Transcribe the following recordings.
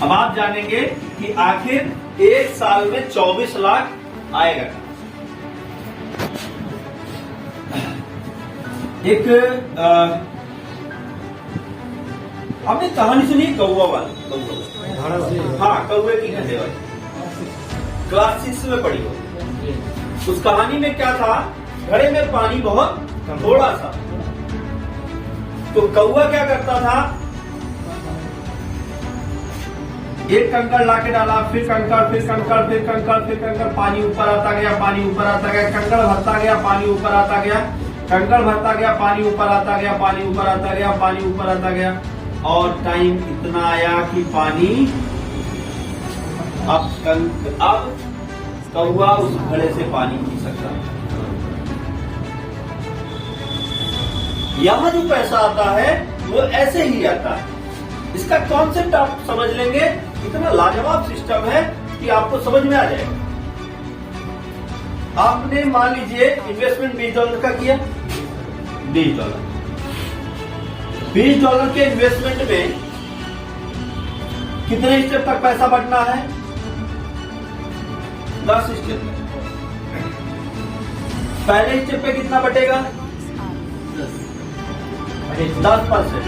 अब आप जानेंगे कि आखिर एक साल में 24 लाख आएगा। एक आपने कहानी सुनी कौवा वाली? हाँ, कौवे की घंटे वाली, क्लास 6 में पढ़ी हो। उस कहानी में क्या था, घड़े में पानी बहुत थोड़ा सा, तो कौवा क्या करता था, एक कंकड़ लाके डाला, फिर कंकड़, फिर कंकड़, फिर कंकड़, फिर कंकड़, पानी ऊपर आता गया, पानी ऊपर आता गया, कंकड़ भरता गया, पानी ऊपर आता गया, कंकड़ भरता गया, पानी ऊपर आता गया, पानी ऊपर आता गया, पानी ऊपर आता गया, और टाइम इतना आया कि पानी अब कौवा उस घड़े से पानी पी सकता। यहां जो पैसा आता है वो ऐसे ही आता है। इसका कॉन्सेप्ट आप समझ लेंगे, इतना लाजवाब सिस्टम है कि आपको समझ में आ जाएगा। आपने मान लीजिए इन्वेस्टमेंट $20 का किया, $20 के इन्वेस्टमेंट में कितने स्टेप तक पैसा बढ़ना है? 10 स्टेप। पहले स्टेप पे कितना बटेगा? 10%,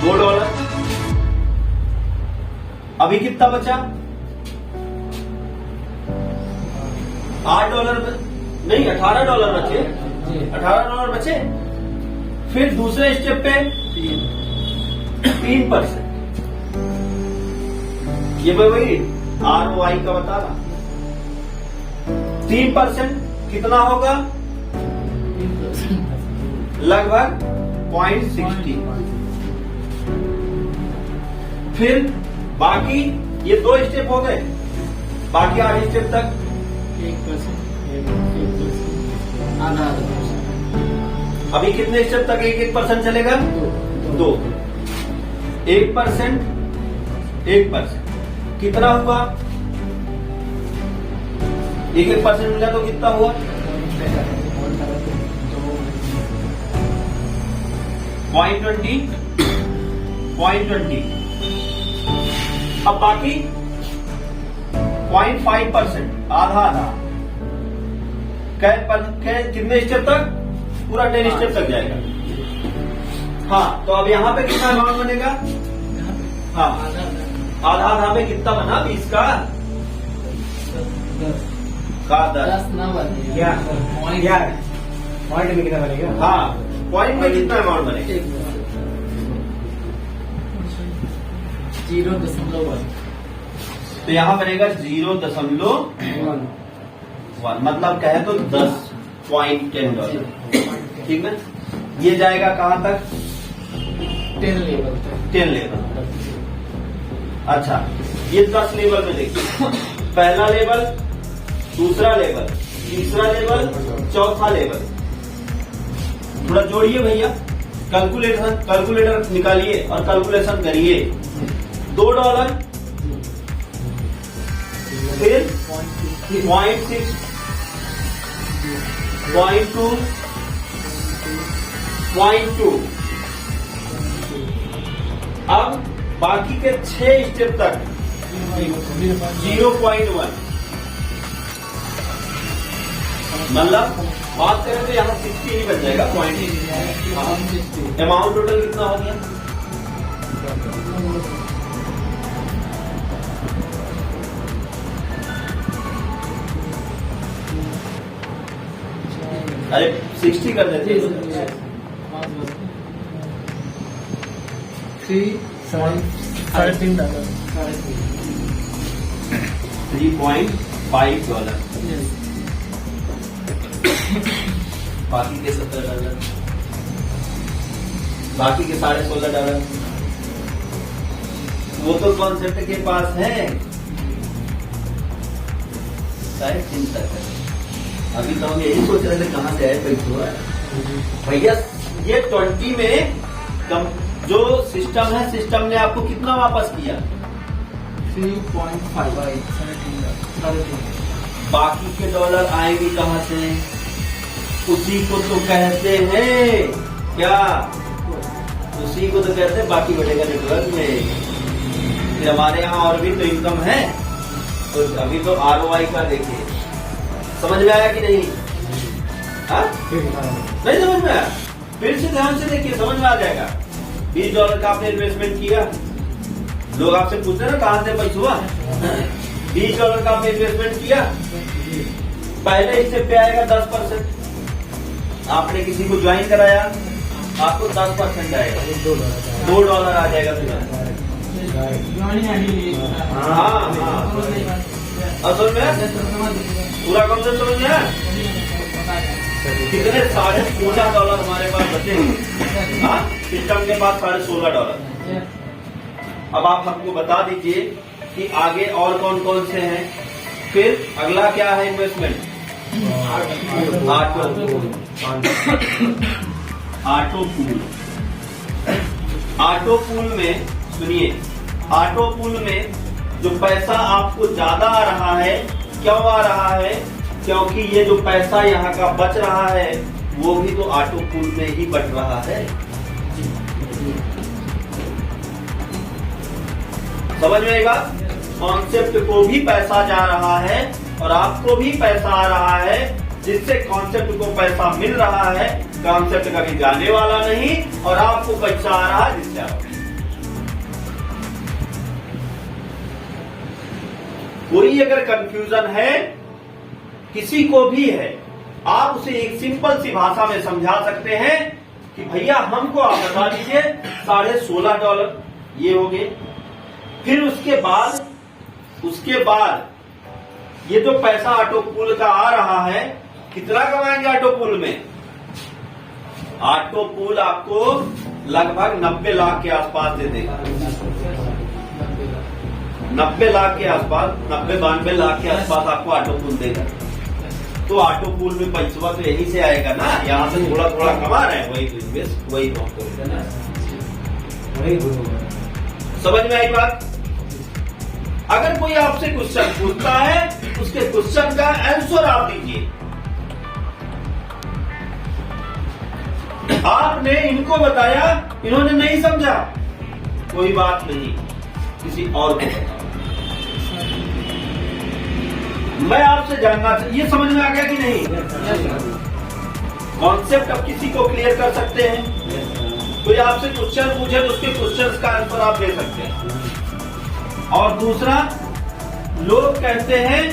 $2। अभी कितना बचा? $8 नहीं, $18 बचे। $18 बचे। फिर दूसरे स्टेप पे 3%। ये वही ROI का बता रहा। 3% कितना होगा? लगभग 0.60। फिर बाकी ये 2 स्टेप हो गए, बाकी 8 स्टेप तक 1%। अभी कितने स्टेप तक 1% चलेगा? 2। 1%, 1% कितना हुआ? 1% मिला तो कितना हुआ? 0.20। अब बाकी 0.5%, आधा। कितने स्टेप तक? पूरा 10 स्टेप तक जाएगा। हाँ, तो अब यहाँ पे कितना अमाउंट बनेगा? हाँ, आधा में कितना बना? 20 का 10 ना बनेगा। पॉइंट में कितना बनेगा? हाँ, पॉइंट में कितना अमाउंट बनेगा? 0.1। तो यहाँ बनेगा 0.1, मतलब कहे तो $10.10। ठीक है, ये जाएगा कहाँ तक? 10 लेवल। अच्छा, ये 10 लेवल में देखिए, पहला लेवल, दूसरा लेवल, तीसरा लेवल, चौथा लेवल। थोड़ा जोड़िए भैया, कैलकुलेटर निकालिए और कैलकुलेशन करिए। $2, फिर 0.6, 0.2, 0.2। अब बाकी के 6 स्टेप तक 0.1। मतलब बात करें तो यहाँ 60 ही बन जाएगा, 0.8। अमाउंट टोटल कितना हो गया? अरे 60 कर देते हैं। 3.5$। बाकी के $17, बाकी के $16.5। वो तो कॉन्सेप्ट के पास है, शायद चिंता करें। अभी तो हम यही सोच रहे थे कहाँ से आए पैसा भैया। ये 20 में जो सिस्टम है, सिस्टम ने आपको कितना वापस किया? 3.5। बाकी के डॉलर आएंगे कहाँ से? उसी को तो कहते हैं क्या? उसी को तो कहते हैं बाकी बढ़ेगा नेटवर्क में। फिर हमारे यहाँ और भी तो इनकम है, तो अभी तो ROI का देखिए। समझ में आया कि नहीं? हाँ, नहीं समझ में आया? फिर से ध्यान से देखिए, समझ में आ जाएगा। $20 का आपने इन्वेस्टमेंट किया, लोग आपसे पूछ रहे ना कहां से पैसा हुआ। $20 का आपने इन्वेस्टमेंट किया, पहले इससे पे आएगा 10%। आपने किसी को ज्वाइन कराया, आपको 10% आएगा, $2 आ जाएगा फिर। हाँ, असल में पूरा कॉन्सेप्ट समझ गया? कितने $16.5 हमारे पास बचे। हाँ, सिस्टम के पास $16.5। अब आप हमको बता दीजिए कि आगे और कौन कौन से हैं। फिर अगला क्या है investment? Auto pool. Auto pool में सुनिए, ऑटो पूल में जो पैसा आपको ज्यादा आ रहा है, क्यों आ रहा है? क्योंकि ये जो पैसा यहाँ का बच रहा है वो भी तो ऑटो पूल में ही बच रहा है। समझ में आएगा? कॉन्सेप्ट को भी पैसा जा रहा है और आपको भी पैसा आ रहा है, जिससे कॉन्सेप्ट को पैसा मिल रहा है। कॉन्सेप्ट कभी जाने वाला नहीं और आपको पैसा आ रहा है जिससे आप। कोई अगर कंफ्यूजन है, किसी को भी है, आप उसे एक सिंपल सी भाषा में समझा सकते हैं कि भैया हमको आप बता दीजिए $16.5 ये हो गए। फिर उसके बाद ये जो पैसा ऑटो पूल का आ रहा है, कितना कमाएंगे ऑटो पूल में? ऑटो पूल आपको लगभग 90 लाख के आसपास दे देगा। 90 लाख के आसपास, 90-92 लाख के आसपास आपको ऑटो पूल देगा। तो ऑटो पूल में पैसा तो यहीं से आएगा ना, यहाँ से थोड़ा थोड़ा कमा रहे हैं, वही तो इन्वेस्ट, वही तो समझ में आई बात? अगर कोई आपसे क्वेश्चन पूछता है, उसके क्वेश्चन का आंसर आप दीजिए। आपने इनको बताया, इन्होंने नहीं समझा, कोई बात नहीं, किसी और को बताओ। मैं आपसे जानना चाहिए, ये समझ में आ गया कि नहीं? कॉन्सेप्ट अब किसी को क्लियर कर सकते हैं। कोई आपसे क्वेश्चन पूछे तो उसके क्वेश्चन का आंसर आप दे सकते हैं। और दूसरा, लोग कहते हैं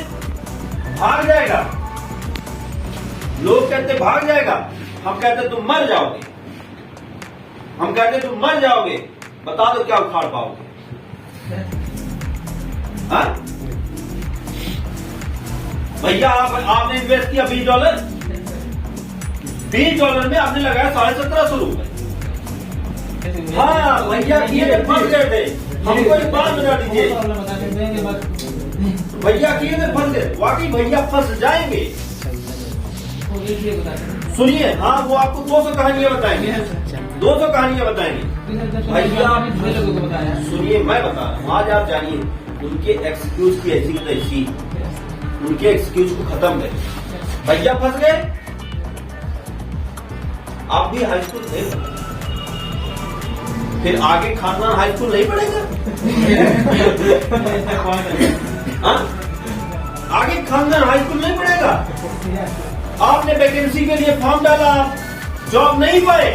भाग जाएगा, लोग कहते भाग जाएगा, हम कहते तुम मर जाओगे, हम कहते तुम मर जाओगे, बता दो क्या उखाड़ पाओगे? हाँ भैया, आपने इन्वेस्ट किया $20, $20 में आपने लगाया ₹1750। हाँ भैया, ये फंस गए थे। हमको एक बात बता दीजिए, भैया किए में फंस गए, वाकई भैया फंस जाएंगे। सुनिए, हाँ वो आपको 200 कहानियां बताएंगे, 200 कहानियां बताएंगे भैया। सुनिए, मैं बता रहा हूँ, आज आप जानिए उनके एक्सक्यूज की ऐसी तो ऐसी, उनके एक्सक्यूज को खत्म करें। भैया फंस गए, आप भी हाई स्कूल थे, फिर आगे खानदान हाई स्कूल नहीं पढ़ेगा? आगे खानदान हाई स्कूल नहीं पढ़ेगा? आपने वैकेंसी के लिए फॉर्म डाला, जॉब नहीं पाए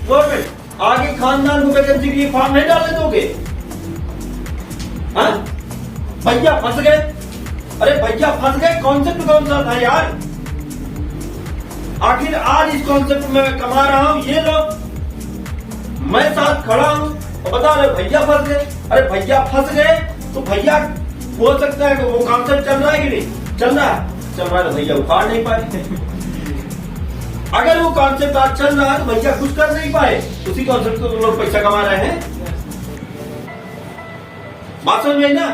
गवर्नमेंट, आगे खानदान को वैकेंसी के लिए फॉर्म नहीं डालने दोगे? भैया फंस गए। अरे भैया फंस गए, कॉन्सेप्ट कौन सा था यार? आखिर आज इस कॉन्सेप्ट में मैं कमा रहा हूं, ये लोग मैं साथ खड़ा हूं और बता रहे भैया फंस गए। अरे भैया फंस गए तो भैया हो सकता है कि वो कॉन्सेप्ट चल रहा है कि नहीं चल रहा है? चल रहा है तो भैया उखाड़ नहीं पाए। अगर वो कॉन्सेप्ट आज चल रहा है तो भैया कुछ कर नहीं पाए, उसी कॉन्सेप्ट को तुम लोग पैसा कमा रहे हैं। बात समझ में ना?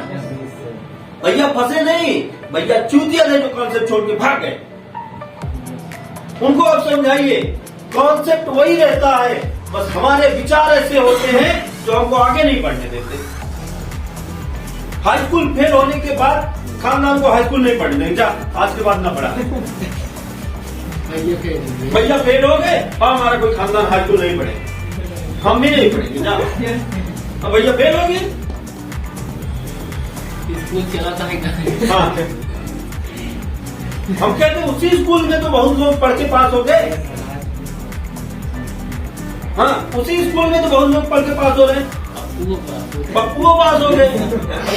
भैया फंसे नहीं, भैया चूतिया थे जो कॉन्सेप्ट छोड़ के भाग गए। उनको अब समझाइए, कॉन्सेप्ट वही रहता है, बस हमारे विचार ऐसे होते हैं जो हमको आगे नहीं बढ़ने देते। हाई स्कूल फेल होने के बाद खानदान को हाई स्कूल नहीं पढ़ने देंगे, जा आज के बाद ना पढ़ा। भैया फेल हो गए और हमारा कोई खानदान हाई स्कूल नहीं पढ़े। हम भी नहीं पढ़ेंगे जा। अब भैया फेल हो गए, स्कूल चलाता है क्या? हाँ हम कहते हैं उसी स्कूल में तो बहुत लोग पढ़ के पास हो गए। हाँ उसी स्कूल में तो बहुत लोग पढ़ के पास हो रहे हैं। पप्पू पास हो गए,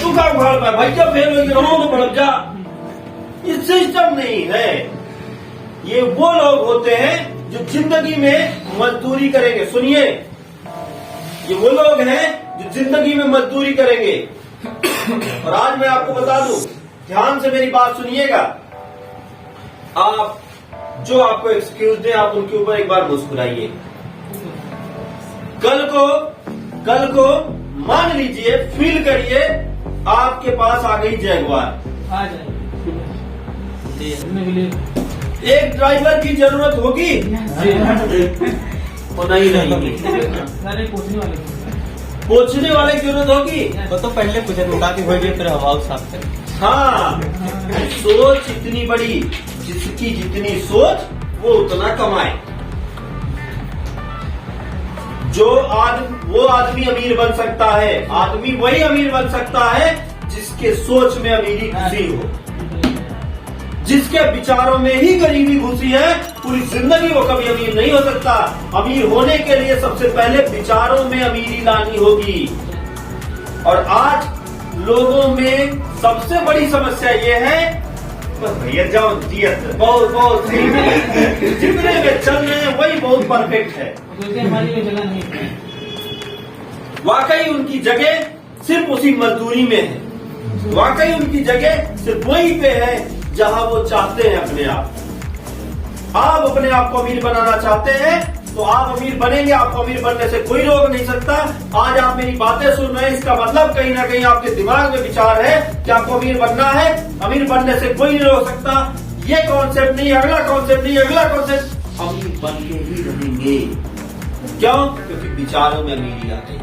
तू का उखाड़ पाए भाई क्या फेल हो गए, रहो तो पढ़ जा। ये सिस्टम नहीं है। ये वो लोग होते हैं जो जिंदगी में मजदूरी करेंगे। सुनिए, ये वो लोग हैं जो जिंदगी में मजदूरी करेंगे। और आज मैं आपको बता दूं, ध्यान से मेरी बात सुनिएगा। आप जो आपको एक्सक्यूज दें, आप उनके ऊपर एक बार मुस्कुराइए। कल को मान लीजिए, फील करिए आपके पास आ गई जैगवार, आ जाए एक ड्राइवर की जरूरत होगी और नहीं पूछने वाले की जरूरत होगी। वो तो पहले पूछे रुका के होगी फिर हवा साफ करें। हाँ सोच इतनी बड़ी, जिसकी जितनी सोच वो उतना कमाए। वो आदमी अमीर बन सकता है। आदमी वही अमीर बन सकता है जिसके सोच में अमीरी घुसी हो, जिसके विचारों में ही गरीबी घुसी है। पूरी जिंदगी वो कभी अमीर नहीं हो सकता। अमीर होने के लिए सबसे पहले विचारों में अमीरी लानी होगी। और आज लोगों में सबसे बड़ी समस्या ये है, बस भैया जाओ दियत बहुत सही, जितने में चल रहे हैं वही बहुत परफेक्ट है। हमारी जगह नहीं, वाकई उनकी जगह सिर्फ उसी मजदूरी में है। वाकई उनकी जगह सिर्फ वहीं पे है जहां वो चाहते हैं अपने आप अपने आप को अमीर बनाना चाहते हैं तो आप अमीर बनेंगे। आपको अमीर बनने से कोई रोक नहीं सकता। आज आप मेरी बातें सुन रहे हैं, इसका मतलब कहीं ना कहीं आपके दिमाग में विचार है कि आपको अमीर बनना है। अमीर बनने से कोई नहीं रोक सकता। ये कॉन्सेप्ट नहीं, अगला कॉन्सेप्ट नहीं, अगला कॉन्सेप्ट, अमीर बन के ही रहेंगे। क्यों? क्योंकि विचारों में अमीरी आ गई।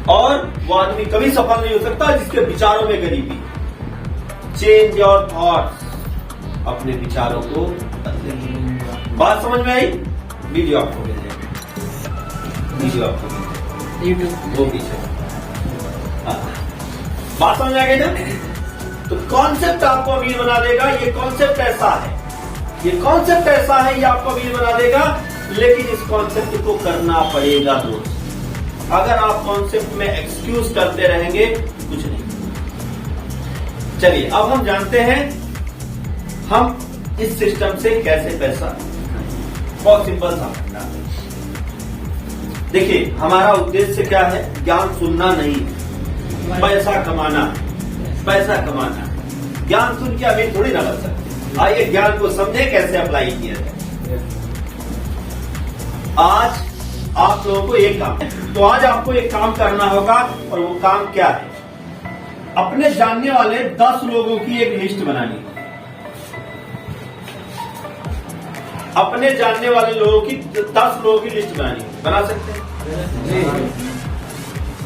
और वो आदमी कभी सफल नहीं हो सकता जिसके विचारों में गरीबी। चेंज योर थॉट्स, अपने विचारों को बदलिए। बात समझ में आई? वीडियो आपको मिल जाएगा, वीडियो आपको मिल जाएगा, वो पीछे। बात समझ आ गई ना? तो कॉन्सेप्ट आपको अमीर बना देगा। ये कॉन्सेप्ट ऐसा है, ये कॉन्सेप्ट ऐसा है, ये आपको अमीर बना देगा। लेकिन इस कॉन्सेप्ट को करना पड़ेगा रोज। अगर आप कॉन्सेप्ट में एक्सक्यूज करते रहेंगे कुछ नहीं। चलिए अब हम जानते हैं हम इस सिस्टम से कैसे पैसा, बहुत सिंपल सा। देखिए हमारा उद्देश्य क्या है? ज्ञान सुनना नहीं, पैसा कमाना, पैसा कमाना। ज्ञान सुन के अभी थोड़ी ना बन सकते। आइए ज्ञान को समझे कैसे अप्लाई किया जाए। आज आप लोगों को एक काम, तो आज आपको एक काम करना होगा। और वो काम क्या है? अपने जानने वाले 10 लोगों की एक लिस्ट बनानी है। अपने जानने वाले लोगों की 10 लोगों की लिस्ट बनानी है। बना सकते हैं?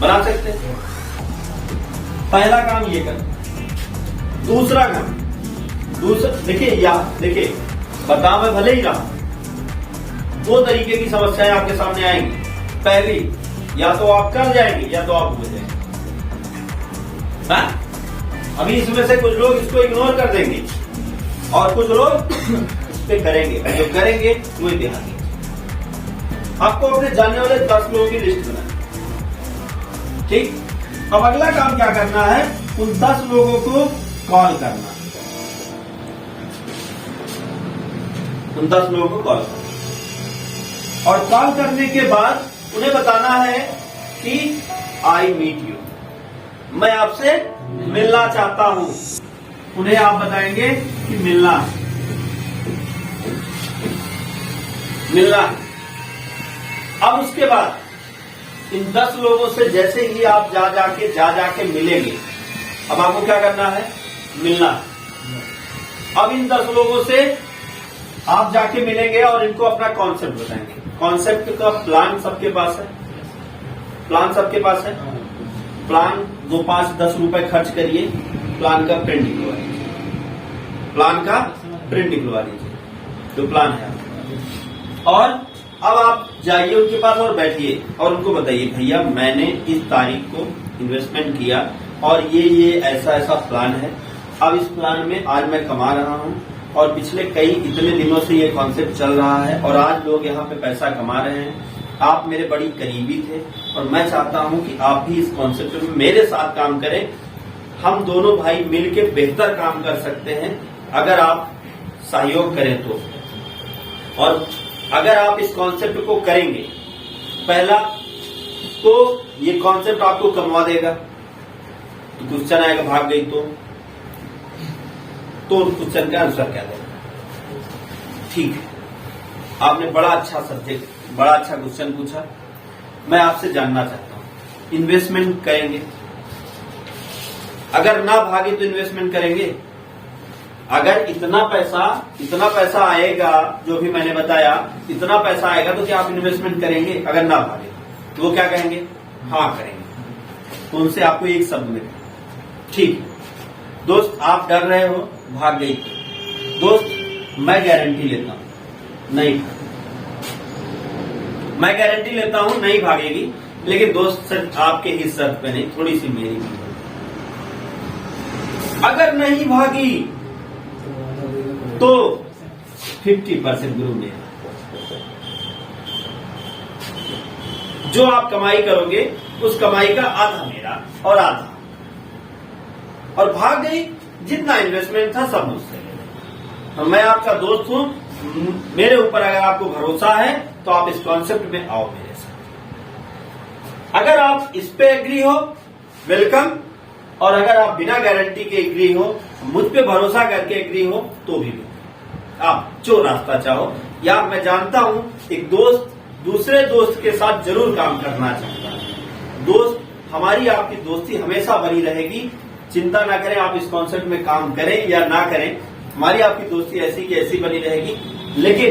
बना सकते हैं। पहला काम ये कर। दूसरा काम, देखिए बता मैं भले ही रहा, 2 तरीके की समस्याएं आपके सामने आएंगी। पहली, या तो आप कर जाएंगे या तो आप भूल जाएंगे। अभी इसमें से कुछ लोग इसको इग्नोर कर देंगे और कुछ लोग इस पे करेंगे। जो करेंगे वो ध्यान देंगे। आपको अपने जानने वाले 10 लोगों की लिस्ट बनानी। ठीक, अब अगला काम क्या करना है? उन 10 लोगों को कॉल करना। उन 10 लोगों को कॉल करना और कॉल करने के बाद उन्हें बताना है कि आई मीट यू, मैं आपसे मिलना चाहता हूं। उन्हें आप बताएंगे कि मिलना। अब उसके बाद इन 10 लोगों से जैसे ही आप जा जाके मिलेंगे, अब आपको क्या करना है? मिलना। अब इन 10 लोगों से आप जाके मिलेंगे और इनको अपना कॉन्सेप्ट बताएंगे। कॉन्सेप्ट का प्लान सबके पास है? प्लान सबके पास है? प्लान 2, 5, 10 रुपए खर्च करिए, प्लान का प्रिंट निकलवा लीजिए। प्लान का प्रिंट निकलवा लीजिए जो प्लान है। और अब आप जाइए उनके पास और बैठिए और उनको बताइए भैया मैंने इस तारीख को इन्वेस्टमेंट किया और ये ऐसा ऐसा प्लान है। अब इस प्लान में आज मैं कमा रहा हूँ और पिछले इतने दिनों से ये कॉन्सेप्ट चल रहा है और आज लोग यहाँ पे पैसा कमा रहे हैं। आप मेरे बड़ी करीबी थे और मैं चाहता हूँ कि आप भी इस कॉन्सेप्ट में मेरे साथ काम करें। हम दोनों भाई मिलके बेहतर काम कर सकते हैं अगर आप सहयोग करें तो। और अगर आप इस कॉन्सेप्ट को करेंगे, पहला तो ये कॉन्सेप्ट आपको कमवा देगा। तो क्वेश्चन आएगा भाग गई तो क्वेश्चन का आंसर क्या देगा? ठीक है, आपने बड़ा अच्छा सब्जेक्ट, बड़ा अच्छा क्वेश्चन पूछा। मैं आपसे जानना चाहता हूं, इन्वेस्टमेंट करेंगे? अगर ना भागे तो इन्वेस्टमेंट करेंगे? अगर इतना पैसा आएगा जो भी मैंने बताया, इतना पैसा आएगा तो क्या आप इन्वेस्टमेंट करेंगे? अगर ना भागे तो वो क्या कहेंगे? हाँ करेंगे। तो उनसे आपको एक शब्द में, ठीक है दोस्त आप डर रहे हो भाग गई, दोस्त मैं गारंटी लेता हूं नहीं, मैं गारंटी लेता हूं नहीं भागेगी, लेकिन दोस्त सिर्फ आपके ही शर्त पे नहीं, थोड़ी सी मेरी भी। अगर नहीं भागी तो 50% गुरु मेरा। जो आप कमाई करोगे उस कमाई का आधा मेरा और आधा, और भाग गई जितना इन्वेस्टमेंट था सब मुझसे ले लेना। मैं आपका दोस्त हूं, मेरे ऊपर अगर आपको भरोसा है तो आप इस कॉन्सेप्ट में आओ मेरे साथ। अगर आप इस पे एग्री हो वेलकम, और अगर आप बिना गारंटी के एग्री हो, मुझ पे भरोसा करके एग्री हो तो भी आप जो रास्ता चाहो। या मैं जानता हूं एक दोस्त दूसरे दोस्त के साथ जरूर काम करना चाहता है। दोस्त, हमारी आपकी दोस्ती हमेशा बनी रहेगी, चिंता ना करें। आप इस कॉन्सेप्ट में काम करें या ना करें, हमारी आपकी दोस्ती ऐसी की ऐसी बनी रहेगी। लेकिन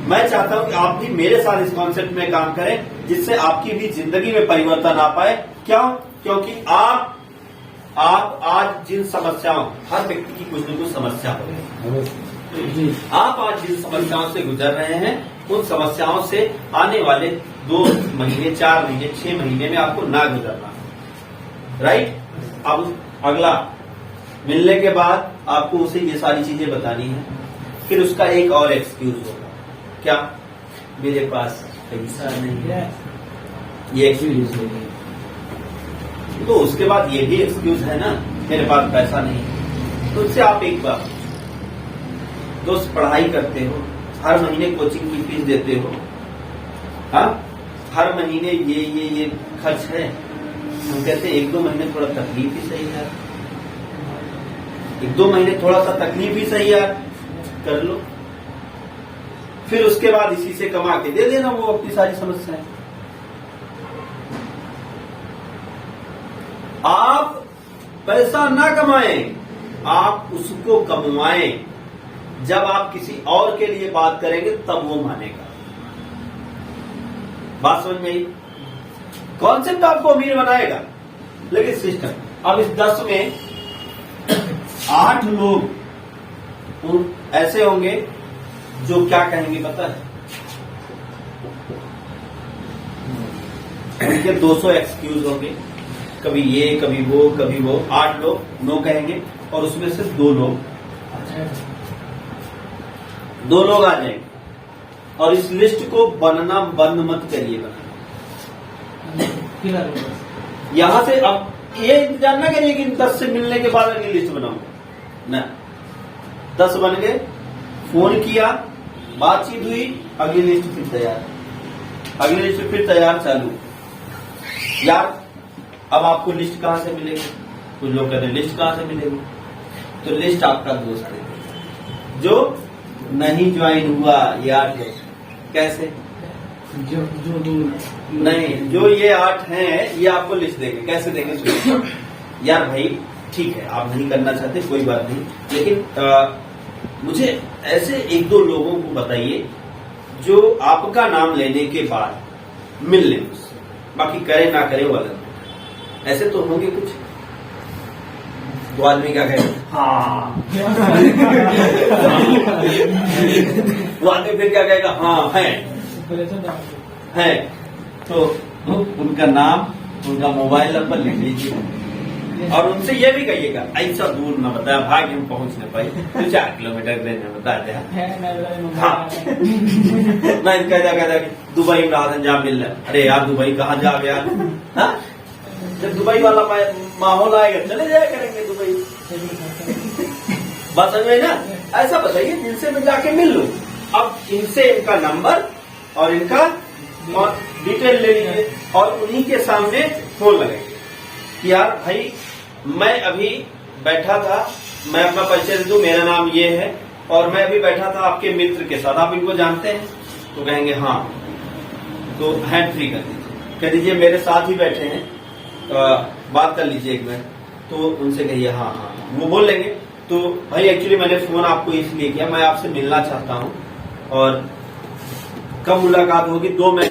मैं चाहता हूं कि आप भी मेरे साथ इस कॉन्सेप्ट में काम करें, जिससे आपकी भी जिंदगी में परिवर्तन आ पाए। क्यों? क्योंकि आप आज जिन समस्याओं, हर व्यक्ति की कुछ न कुछ समस्या हो रही है, आप आज जिन समस्याओं से गुजर रहे हैं उन समस्याओं से आने वाले 2 महीने, 4 महीने, 6 महीने में आपको ना गुजरना, राइट? अब अगला मिलने के बाद आपको उसे ये सारी चीजें बतानी है। फिर उसका एक और एक्सक्यूज होगा, क्या? मेरे पास पैसा नहीं है, ये एक्सक्यूज होगा। तो उसके बाद ये भी एक्सक्यूज है ना, मेरे पास पैसा नहीं है। तो उससे आप एक बार, दोस्त पढ़ाई करते हो, हर महीने कोचिंग की फीस देते हो, हाँ हर महीने ये खर्च है। हम कहते हैं 1-2 महीने थोड़ा तकलीफ ही सही यार, 1-2 महीने थोड़ा सा तकलीफ ही सही यार कर लो, फिर उसके बाद इसी से कमा के दे देना वो अपनी सारी समस्याएं। आप पैसा ना कमाएं, आप उसको कमवाएं। जब आप किसी और के लिए बात करेंगे तब वो मानेगा। बात समझ में आई? कॉन्सेप्ट आपको अमीर बनाएगा, लेकिन सिस्टम। अब इस 10 में 8 लोग ऐसे होंगे जो क्या कहेंगे पता है? उनके 200 एक्सक्यूज होंगे, कभी ये कभी वो कभी वो। 8 लोग नो कहेंगे और उसमें से 2 लोग आ जाएंगे। और इस लिस्ट को बनना बंद मत करिएगा। यहां से अब ये इंतजार ना करिए कि 10 से मिलने के बाद अगली लिस्ट बनाऊंगा ना। 10 बन गए, फोन किया, बातचीत हुई, अगली लिस्ट फिर तैयार, अगली लिस्ट फिर तैयार, चालू। यार अब आपको लिस्ट कहां से मिलेगी? कुछ लोग कहते हैं लिस्ट कहां से मिलेगी? तो लिस्ट आपका दोस्त है जो नहीं ज्वाइन हुआ यार। कैसे? जो नहीं, जो ये 8 हैं ये आपको लिस्ट देंगे। कैसे देंगे? सुनिए यार भाई, ठीक है आप नहीं करना चाहते कोई बात नहीं, लेकिन मुझे ऐसे 1-2 लोगों को बताइए जो आपका नाम लेने के बाद मिल लें उससे, बाकी करे ना करे वो अलग। ऐसे तो होंगे कुछ। तो आदमी क्या कहेगा? हाँ। वो आदमी फिर क्या कहेगा? हाँ है। है तो उनका नाम, उनका मोबाइल नंबर लिख लीजिए और उनसे ये भी कहिएगा ऐसा दूर न बताया भाई हम पहुंच न पाए, 4 किलोमीटर रेंज में बता दे। हाँ मैं कहता दुबई में रात जा मिल रहा, अरे यार दुबई कहाँ जा यार, हाँ जब दुबई वाला माहौल आएगा चले जाया करेंगे दुबई। बस समझ ना, ऐसा बताइए जिनसे मैं जाके मिल लूं। अब इनसे इनका नंबर और इनका डिटेल ले लीजिए और उन्हीं के सामने फोन लगाइए कि यार भाई मैं अभी बैठा था, मैं अपना परिचय दे दूं, मेरा नाम ये है और मैं अभी बैठा था आपके मित्र के साथ, आप इनको जानते हैं? तो कहेंगे हाँ, तो हैंड फ्री कर दीजिए, कह दीजिए मेरे साथ ही बैठे हैं, बात कर लीजिए एक मिनट। तो उनसे कहिए हाँ हाँ, वो बोल लेंगे तो भाई एक्चुअली मैंने फोन आपको इसलिए किया, मैं आपसे मिलना चाहता हूँ और कब मुलाकात होगी 2 महीने